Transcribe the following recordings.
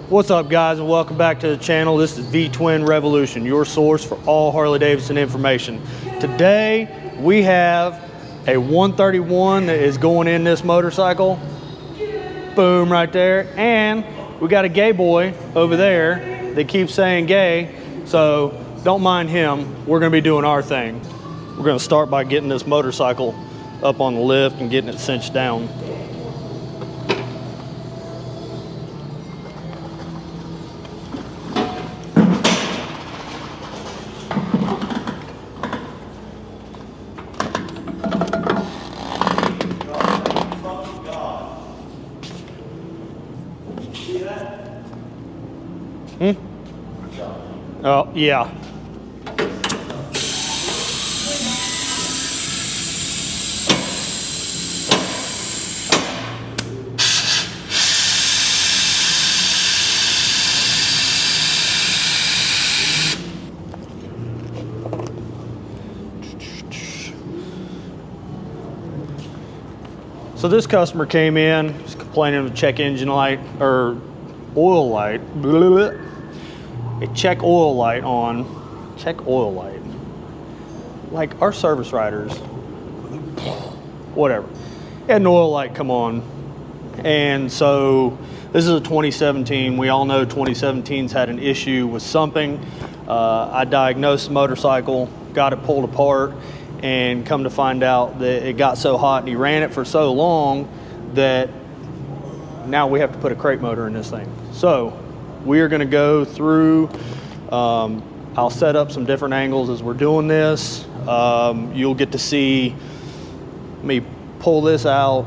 What's up, guys, and welcome back to the channel. This is V-Twin Revolution, your source for all Harley-Davidson information. Today we have a 131 that is going in this motorcycle. Boom, right there. And we got a gay boy over there that keeps saying gay, so don't mind him. We're gonna be doing our thing. We're gonna start by getting this motorcycle up on the lift and getting it cinched down. Oh, yeah. So this customer came in, he's complaining of check engine light or oil light. A check oil light on, check oil light. Like our service riders, whatever. It had an oil light come on. And so this is a 2017. We all know 2017's had an issue with something. I diagnosed the motorcycle, got it pulled apart, and come to find out that it got so hot and he ran it for so long that now we have to put a crate motor in this thing. So we are going to go through, I'll set up some different angles as we're doing this. You'll get to see me pull this out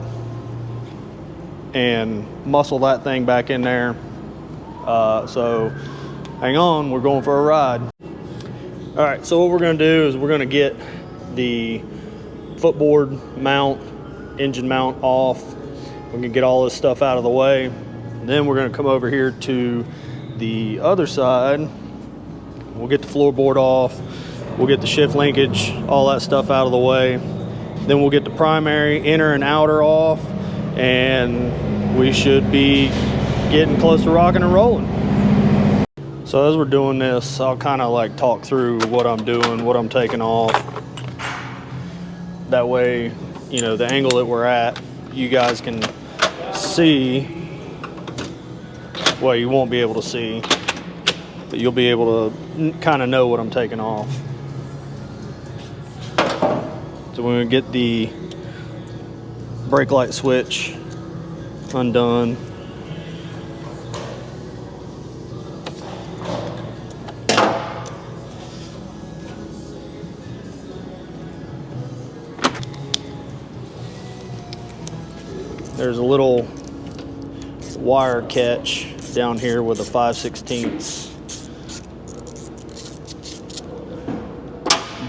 and muscle that thing back in there. So hang on, we're going for a ride. All right, so what we're going to do is we're going to get the footboard mount, engine mount off. We're going to get all this stuff out of the way. Then we're going to come over here to the other side. We'll get the floorboard off. We'll get the shift linkage, all that stuff out of the way. Then we'll get the primary inner and outer off, and we should be getting close to rocking and rolling. So as we're doing this, I'll kind of like talk through what I'm doing, what I'm taking off. That way, you know, the angle that we're at, you guys can see. Well, you won't be able to see, but you'll be able to kind of know what I'm taking off. So we're going to get the brake light switch undone. There's a little wire catch down here with a 5/16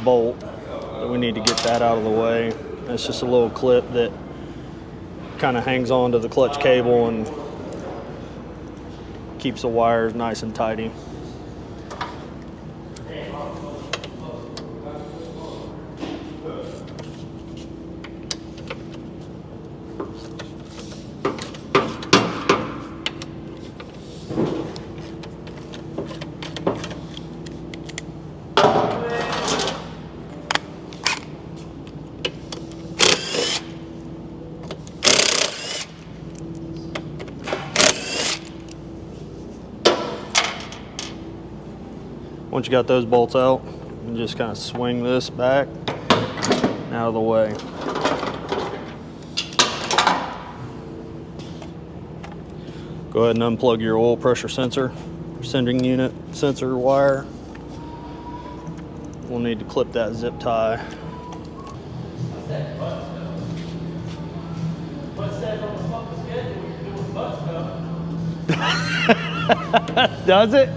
bolt that we need to get that out of the way. It's just a little clip that kind of hangs on to the clutch cable and keeps the wires nice and tidy. Once you got those bolts out, you just kind of swing this back and out of the way. Go ahead and unplug your oil pressure sensor, sending unit sensor wire. We'll need to clip that zip tie. Does it?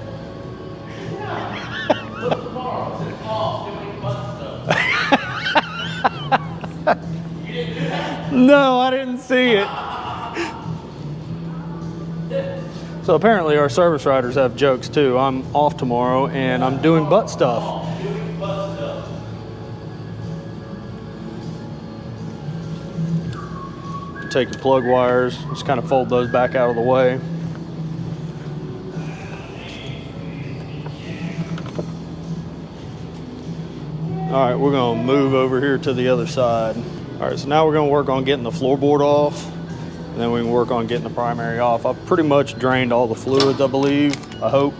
No, I didn't see it. So apparently our service riders have jokes too. I'm off tomorrow and I'm doing butt stuff. Take your plug wires, just kind of fold those back out of the way. All right, we're gonna move over here to the other side. All right, so now we're gonna work on getting the floorboard off, and then we can work on getting the primary off. I've pretty much drained all the fluids, I believe, I hope.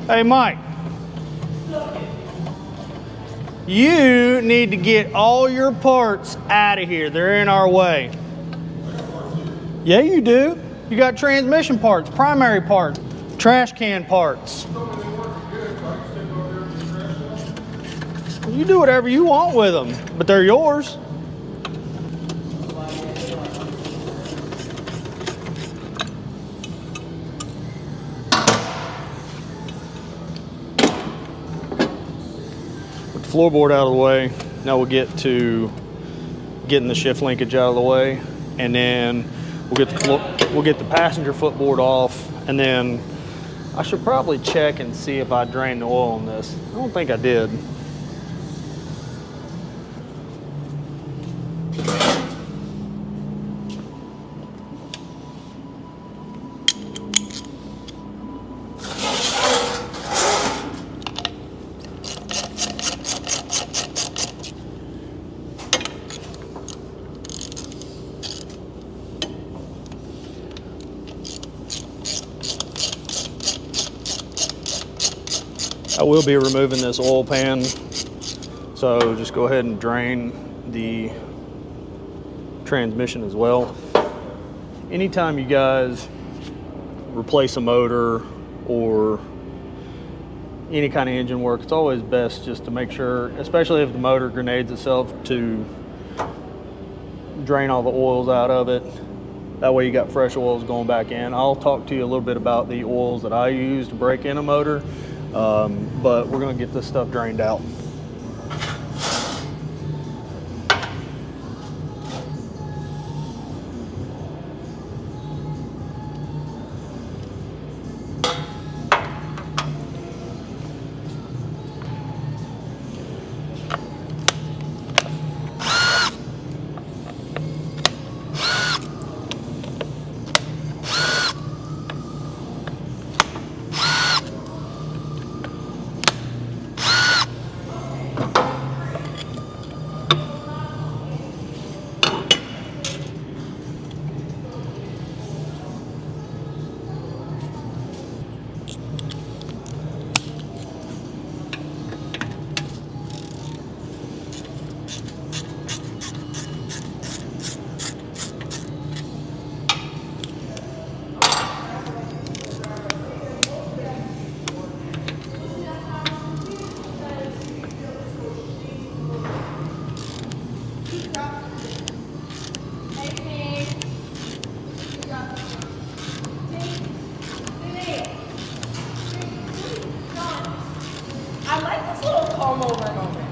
Hey, Mike. You need to get all your parts out of here. They're in our way. Yeah, you do. You got transmission parts, primary parts, trash can parts. You do whatever you want with them, but they're yours. Floorboard out of the way. Now we'll get to getting the shift linkage out of the way, and then we'll get the passenger footboard off, and then I should probably check and see if I drained the oil on this. I don't think I did. I will be removing this oil pan, so just go ahead and drain the transmission as well. Anytime you guys replace a motor or any kind of engine work, it's always best just to make sure, especially if the motor grenades itself, to drain all the oils out of it. That way you got fresh oils going back in. I'll talk to you a little bit about the oils that I use to break in a motor. But we're going to get this stuff drained out.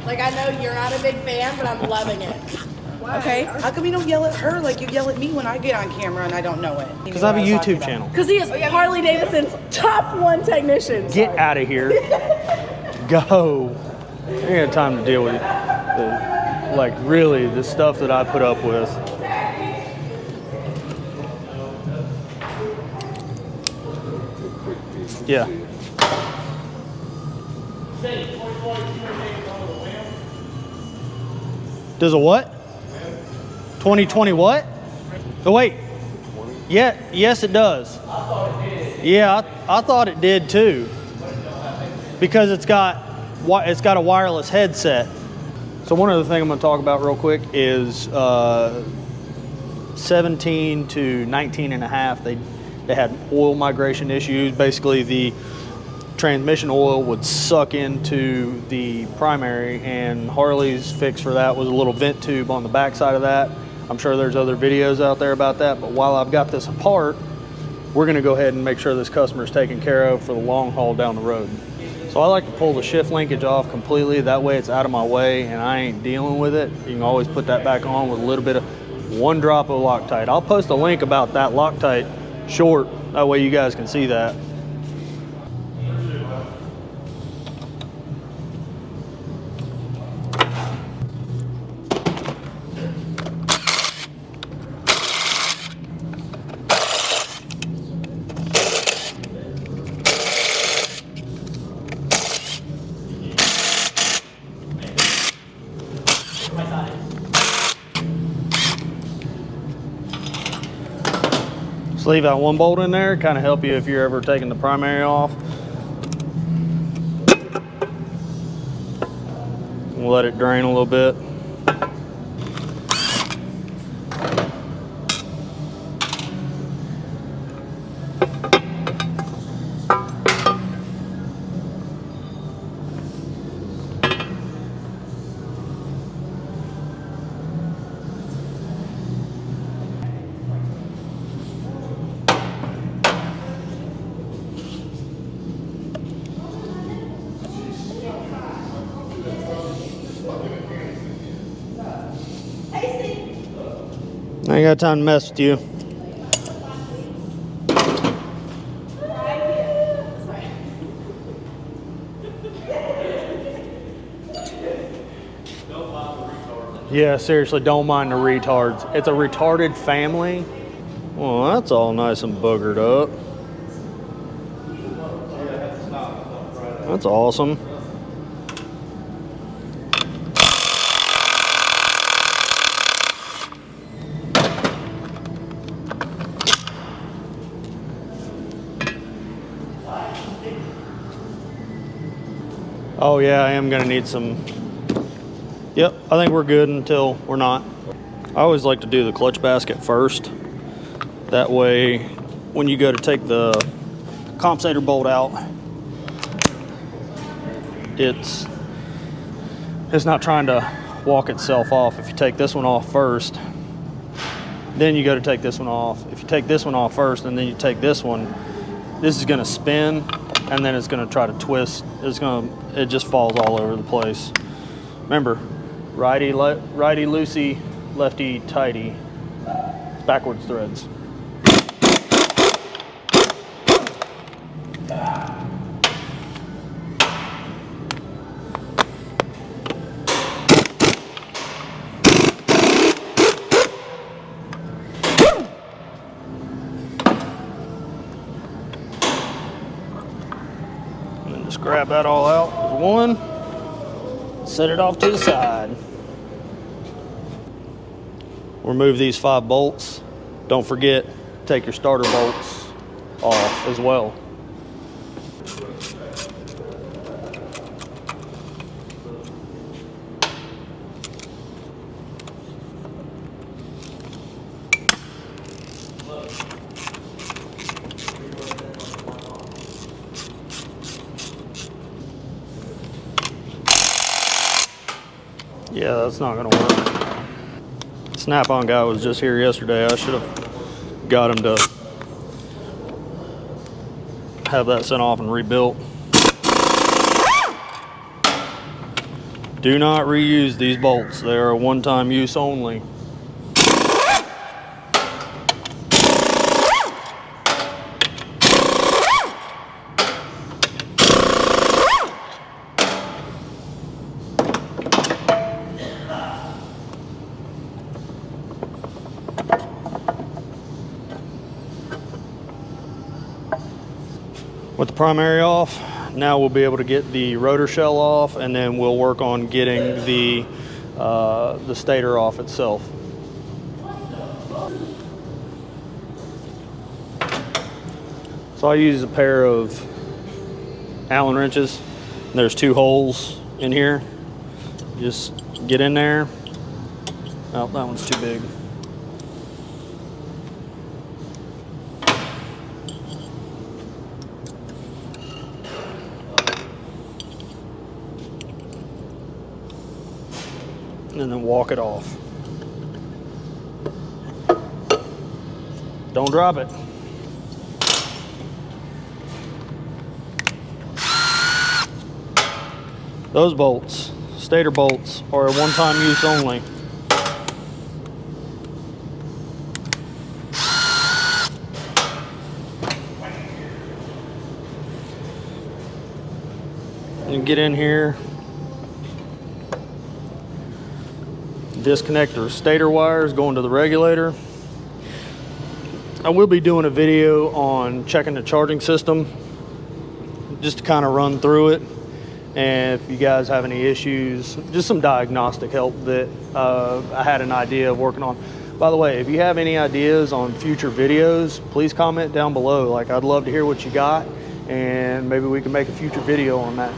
Like, I know you're not a big fan, but I'm loving it. Why? Okay, how come you don't yell at her like you yell at me when I get on camera and I don't know it? Because I have a YouTube channel. Because he is Harley Davidson's top 1 technician. Get out of here. Go. I ain't got time to deal with it. Like, really, the stuff that I put up with. Yeah. Does a what? 2020 what? Oh wait. Yeah, yes it does. Yeah, I thought it did too. Because it's got a wireless headset. So one other thing I'm going to talk about real quick is 17 to 19 and a half, they had oil migration issues. Basically the transmission oil would suck into the primary, and Harley's fix for that was a little vent tube on the back side of that. I'm sure there's other videos out there about that, but while I've got this apart, we're going to go ahead and make sure this customer is taken care of for the long haul down the road. So I like to pull the shift linkage off completely, that way it's out of my way and I ain't dealing with it. You can always put that back on with a little bit of 1 drop of Loctite. I'll post a link about that Loctite short, that way you guys can see that. Just leave that one bolt in there, kind of help you if you're ever taking the primary off. We'll let it drain a little bit. I ain't got time to mess with you. Yeah, seriously, don't mind the retards. It's a retarded family. Well, that's all nice and boogered up. That's awesome. Oh yeah, I am gonna need some. Yep, I think we're good until we're not. I always like to do the clutch basket first. That way, when you go to take the compensator bolt out, it's not trying to walk itself off. If you take this one off first, then you go to take this one off. If you take this one off first and then you take this one, this is gonna spin and then it's gonna try to twist. It just falls all over the place. Remember, righty loosey, lefty tighty, backwards threads. Just grab that all out with one, set it off to the side. Remove these 5 bolts. Don't forget, take your starter bolts off as well. Yeah, that's not gonna work. Snap-on guy was just here yesterday. I should have got him to have that sent off and rebuilt. Do not reuse these bolts. They are a one-time use only. With the primary off, now we'll be able to get the rotor shell off, and then we'll work on getting the stator off itself. So I use a pair of Allen wrenches. There's 2 holes in here. Just get in there. Oh, that one's too big. And then walk it off. Don't drop it. Those bolts, stator bolts, are a one-time use only. And get in here. Disconnect the stator wires going to the regulator. I will be doing a video on checking the charging system, just to kind of run through it. And if you guys have any issues, just some diagnostic help that I had an idea of working on. By the way, if you have any ideas on future videos, please comment down below. Like, I'd love to hear what you got, and maybe we can make a future video on that.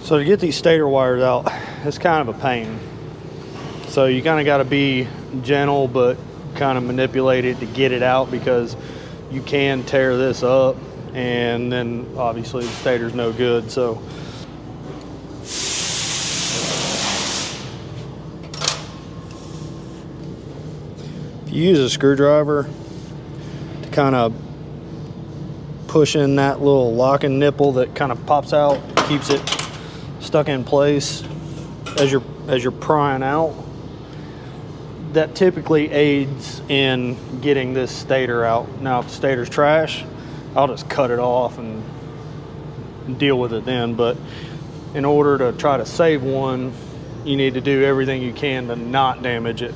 So to get these stator wires out, it's kind of a pain. So you kind of got to be gentle, but kind of manipulate it to get it out, because you can tear this up, and then obviously the stator's no good. So if you use a screwdriver to kind of push in that little locking nipple that kind of pops out, keeps it stuck in place as you're prying out, that typically aids in getting this stator out. Now, if the stator's trash, I'll just cut it off and deal with it then. But in order to try to save one, you need to do everything you can to not damage it.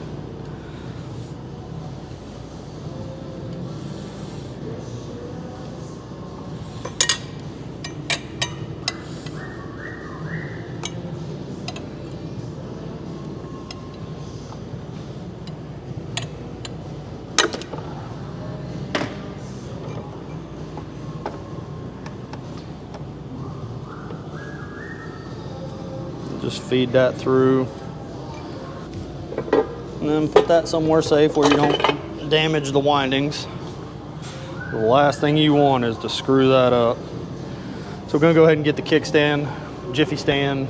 Just feed that through, and then put that somewhere safe where you don't damage the windings. The last thing you want is to screw that up. So we're gonna go ahead and get the kickstand, jiffy stand,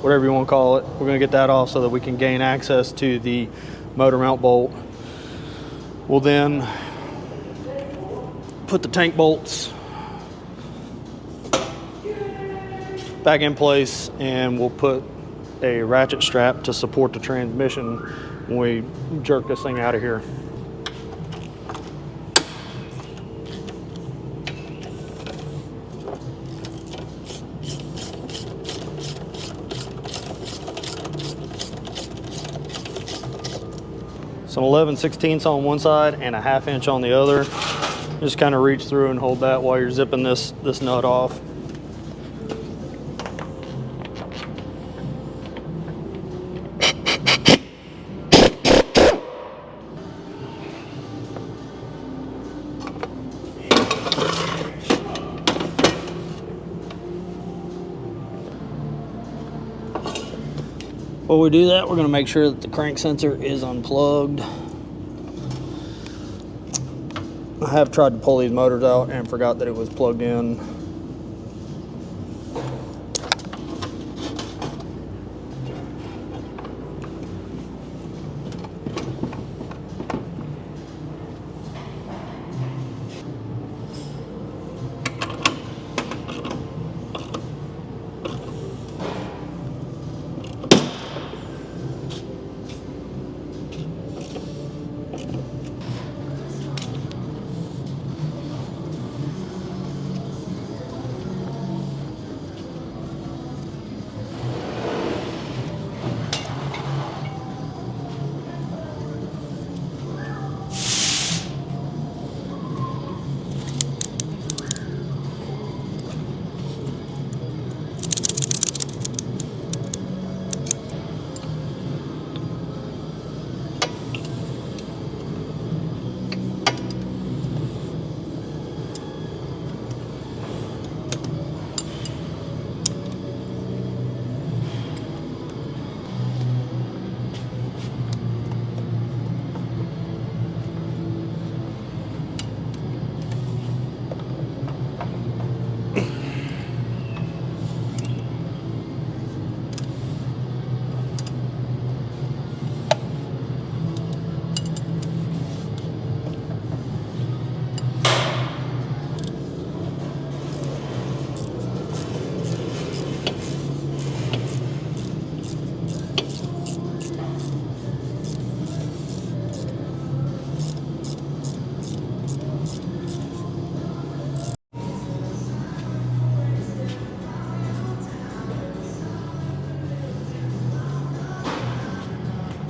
whatever you want to call it. We're gonna get that off so that we can gain access to the motor mount bolt. We'll then put the tank bolts back in place, and we'll put a ratchet strap to support the transmission when we jerk this thing out of here. Some 11/16 on one side and a 1/2 inch on the other. Just kind of reach through and hold that while you're zipping this nut off. While we do that, we're going to make sure that the crank sensor is unplugged. I have tried to pull these motors out and forgot that it was plugged in.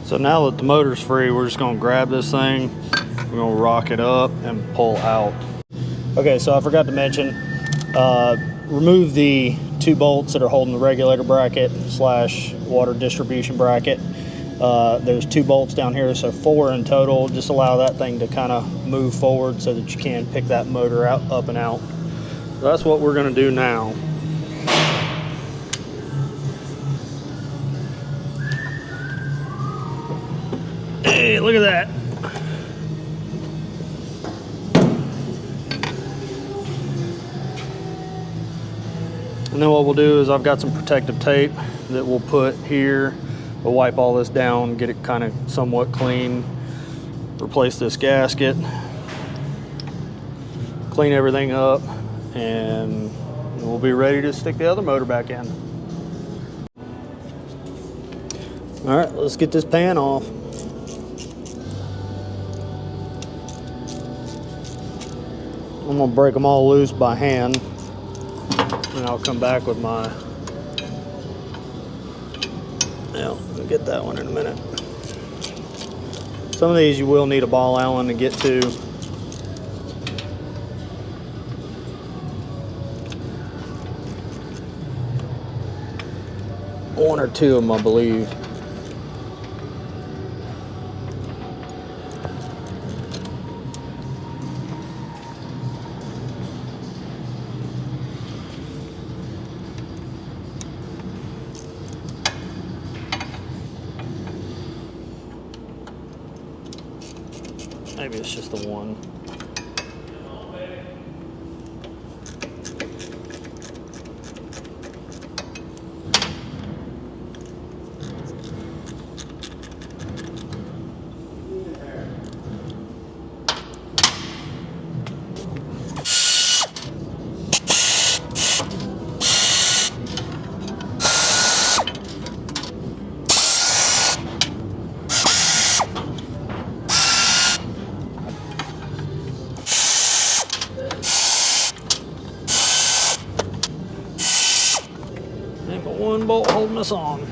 So now that the motor's free, we're just gonna grab this thing, we're gonna rock it up and pull out. Okay, so I forgot to mention, remove the 2 bolts that are holding the regulator bracket slash water distribution bracket. There's 2 bolts down here, so 4 in total. Just allow that thing to kind of move forward so that you can pick that motor out, up and out. So that's what we're going to do now. Hey, look at that. And then what we'll do is I've got some protective tape that we'll put here. We'll wipe all this down, get it kind of somewhat clean, replace this gasket, clean everything up, and we'll be ready to stick the other motor back in. All right, let's get this pan off. I'm gonna break them all loose by hand, and I'll come back with my, yeah, we'll get that one in a minute. Some of these you will need a ball Allen to get to. One or 2 of them, I believe. Maybe it's just the one. Ain't but one bolt holding us on.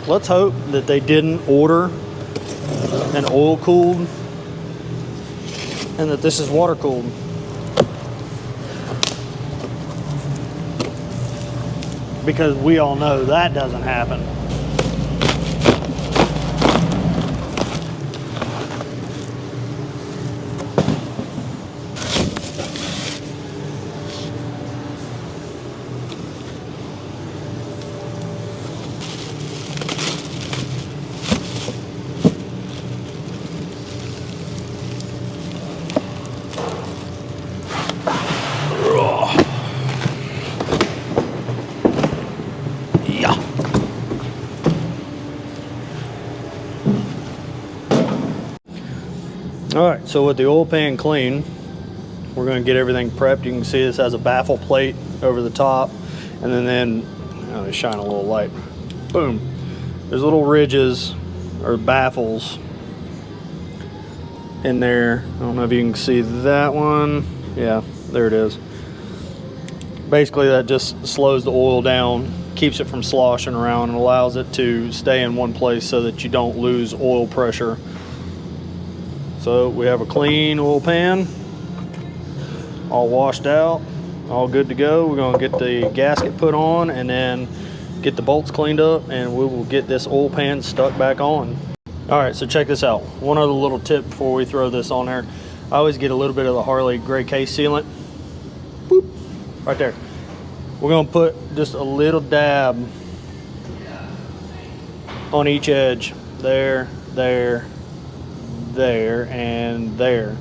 Let's hope that they didn't order an oil cooled and that this is water cooled. Because we all know that doesn't happen. All right, so with the oil pan clean, we're going to get everything prepped. You can see this has a baffle plate over the top, and then let me shine a little light. Boom. There's little ridges or baffles in there. I don't know if you can see that one. Yeah, there it is. Basically, that just slows the oil down, keeps it from sloshing around, and allows it to stay in one place so that you don't lose oil pressure. So we have a clean oil pan, all washed out, all good to go. We're gonna get the gasket put on and then get the bolts cleaned up, and we will get this oil pan stuck back on. All right, so check this out. One other little tip before we throw this on there. I always get a little bit of the Harley gray case sealant. Boop, right there. We're gonna put just a little dab on each edge. There, there, there, and there.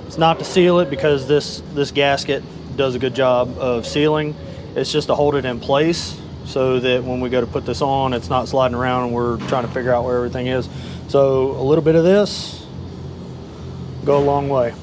It's not to seal it because this gasket does a good job of sealing. It's just to hold it in place so that when we go to put this on, it's not sliding around and we're trying to figure out where everything is. So a little bit of this go a long way.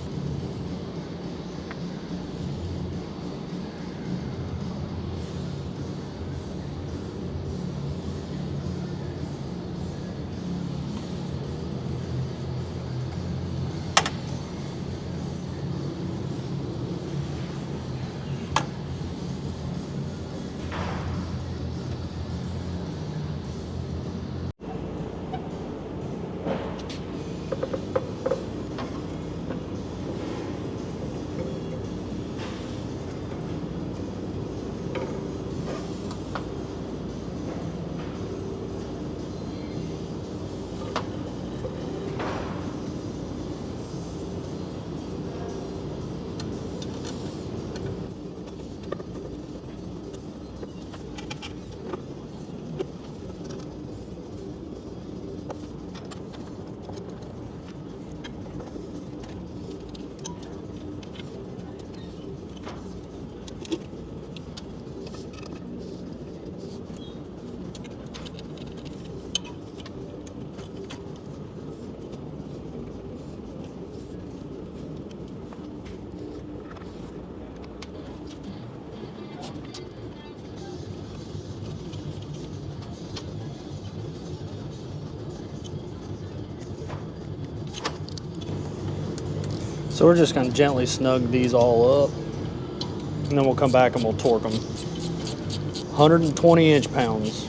So we're just going to gently snug these all up, and then we'll come back and we'll torque them. 120 inch-pounds.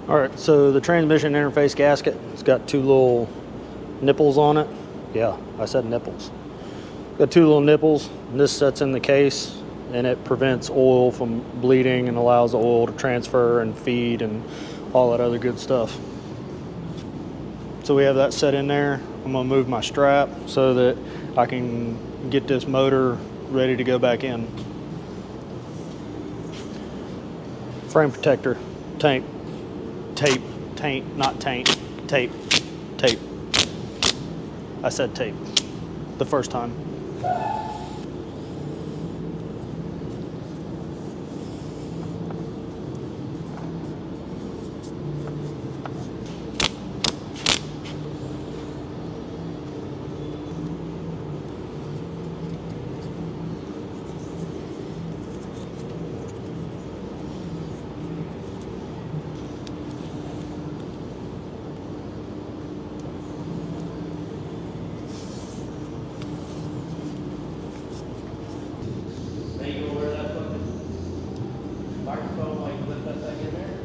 All right, so the transmission interface gasket, it's got two little nipples on it. Yeah, I said nipples. Got two little nipples, and this sets in the case, and it prevents oil from bleeding and allows the oil to transfer and feed and all that other good stuff. So we have that set in there. I'm gonna move my strap so that I can get this motor ready to go back in. Frame protector, tape, not taint, tape. I said tape the first time.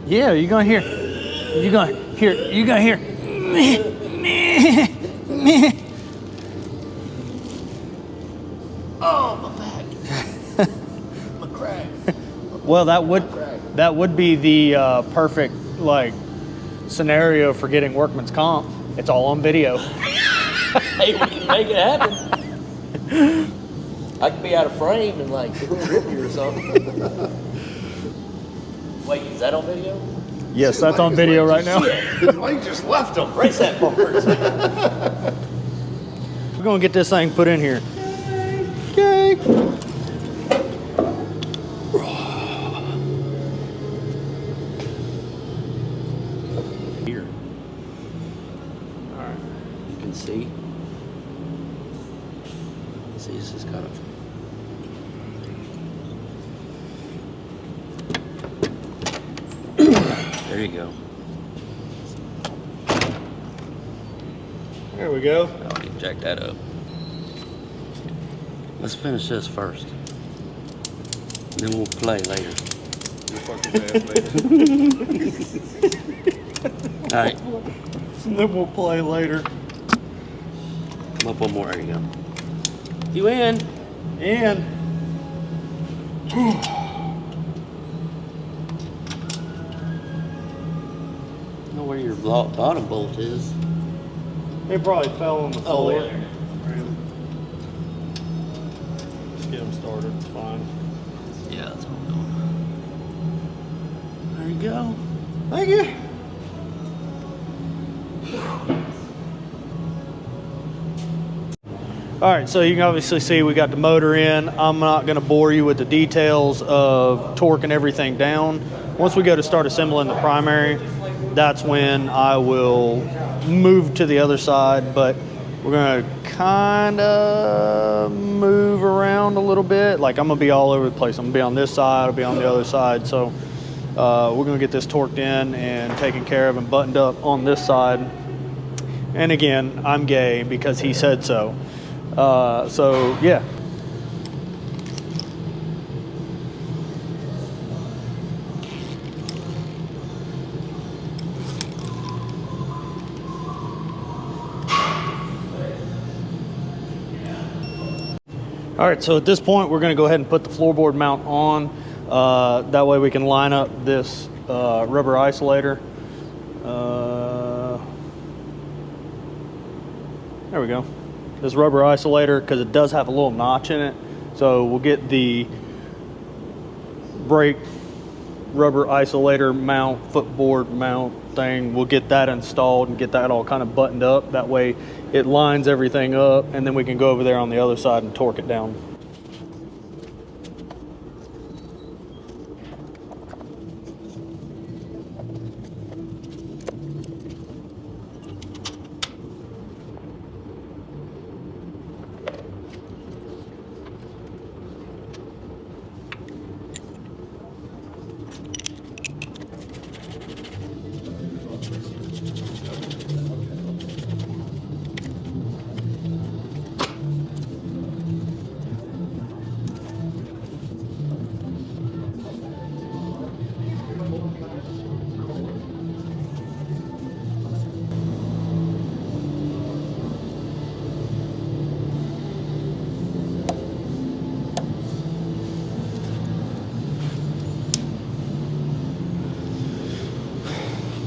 Yeah, you're gonna hear. Oh, my back. My crack. Well, that would be the perfect scenario for getting workman's comp. It's all on video. Hey, we can make it happen. I could be out of frame and rip you or something. Wait, is that on video? Yes, that's on video right now. We just left them. Race that bumpers. We're gonna get this thing put in here. Okay. Here. All right. You can see. See, this is kind of. There you go. There we go. Now we can jack that up. Let's finish this first. And then we'll play later. All right. And then we'll play later. Come up one more. There you go. You in? And Know where your bottom bolt is. it probably fell on the floor. Oh, yeah. Let's get them started. It's fine. Yeah, that's what I'm doing. There you go. Thank you. All right, so you can obviously see we got the motor in. I'm not gonna bore you with the details of torquing everything down. Once we go to start assembling the primary, that's when I will move to the other side, but we're gonna kind of move around a little bit. Like I'm gonna be all over the place. I'm gonna be on this side, I'll be on the other side. So we're gonna get this torqued in and taken care of and buttoned up on this side. And again, I'm gay because he said so. So yeah. All right, so at this point, we're gonna go ahead and put the floorboard mount on. That way we can line up this rubber isolator. There we go. This rubber isolator, because it does have a little notch in it. So we'll get the brake rubber isolator mount, footboard mount thing. We'll get that installed and get that all kind of buttoned up. That way it lines everything up, and then we can go over there on the other side and torque it down.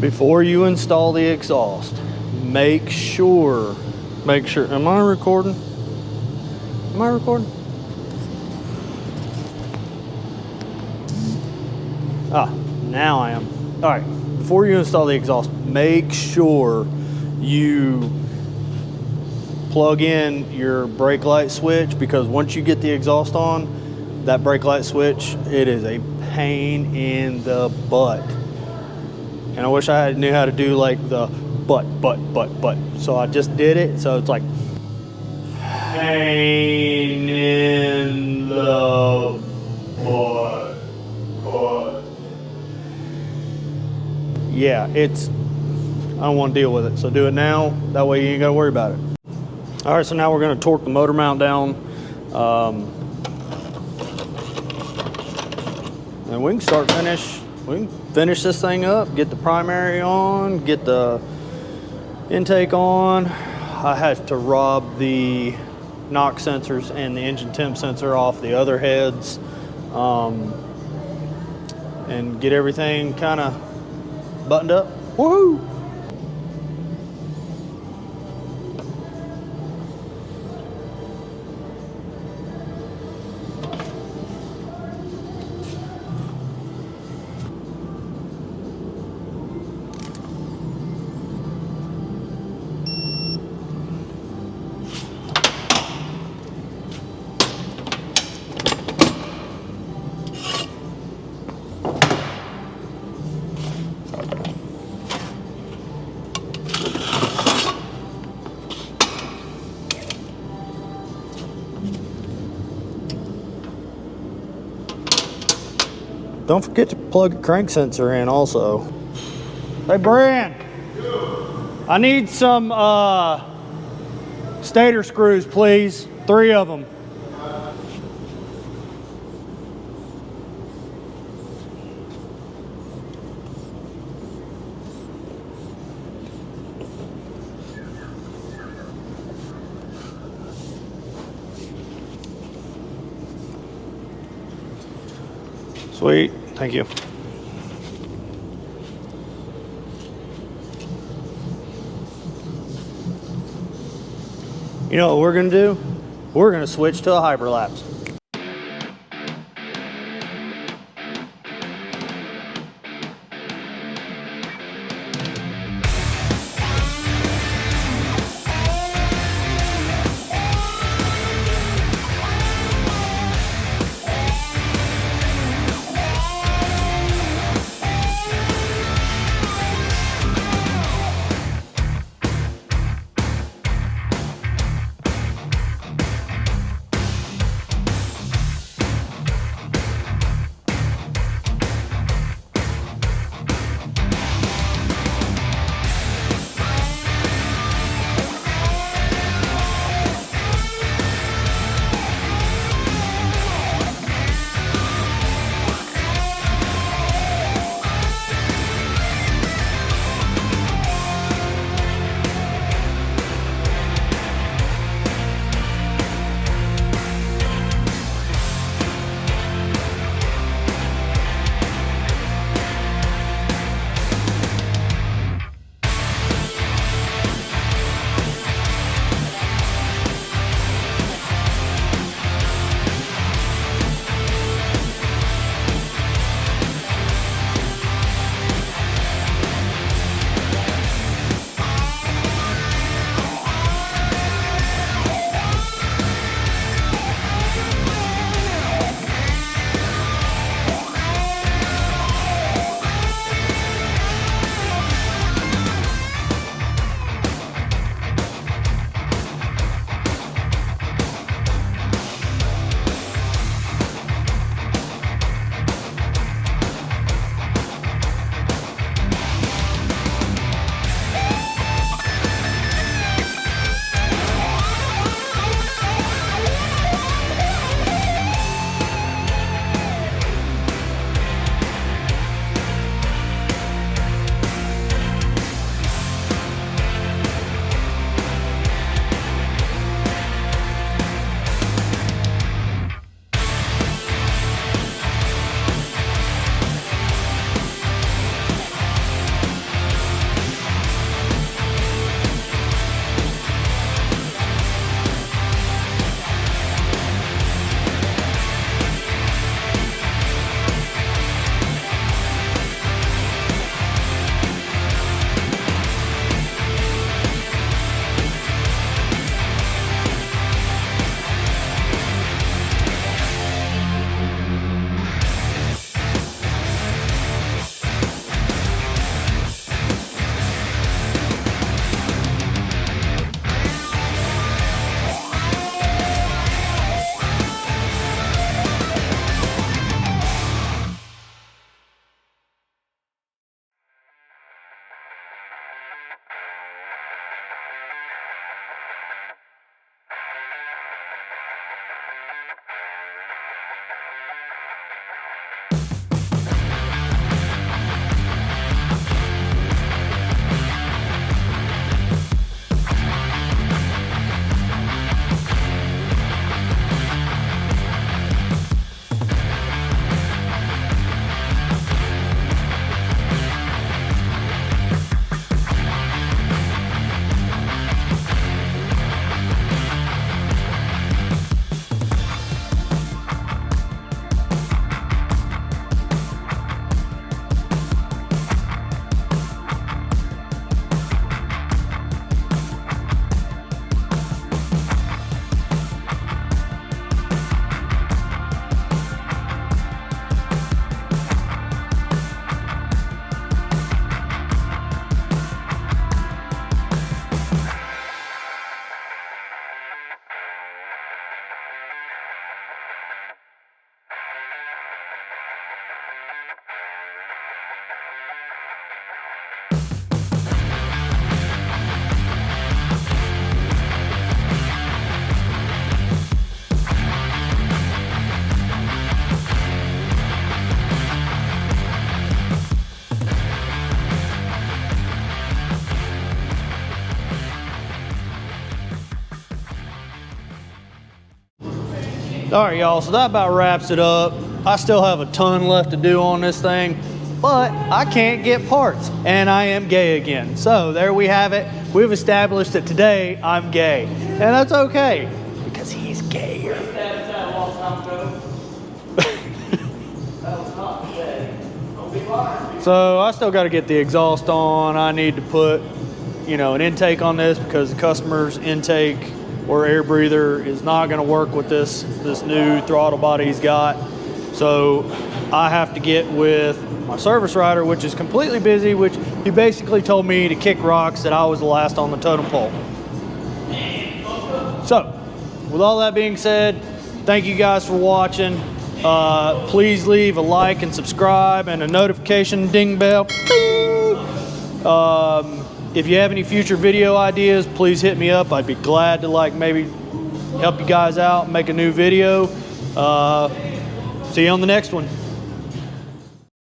Before you install the exhaust, make sure, am I recording? Am I recording? Ah, now I am. All right, before you install the exhaust, make sure you plug in your brake light switch, because once you get the exhaust on, that brake light switch, it is a pain in the butt. And I wish I knew how to do like the but. So I just did it. So it's like pain in the butt. Yeah, I don't want to deal with it. So do it now. That way you ain't got to worry about it. All right, so now we're going to torque the motor mount down. And we can start we can finish this thing up, get the primary on, get the intake on. I have to rob the NOx sensors and the engine temp sensor off the other heads, and get everything kind of buttoned up. Woohoo! Don't forget to plug the crank sensor in also. Hey, Brian. I need some stator screws, please. 3 of them. Sweet, thank you. You know what we're gonna do? We're gonna switch to a hyperlapse. All right, y'all, so that about wraps it up. I still have a ton left to do on this thing, but I can't get parts, and I am gay again. So there we have it. We've established that today I'm gay, and that's okay, because he's gayer. So I still got to get the exhaust on. I need to put, you know, an intake on this because the customer's intake or air breather is not going to work with this new throttle body he's got. So I have to get with my service rider, which is completely busy, which he basically told me to kick rocks, that I was the last on the totem pole. So with all that being said, thank you guys for watching. Please leave a like and subscribe and a notification ding bell. Ding! If you have any future video ideas, please hit me up. I'd be glad to maybe help you guys out and make a new video. See you on the next one.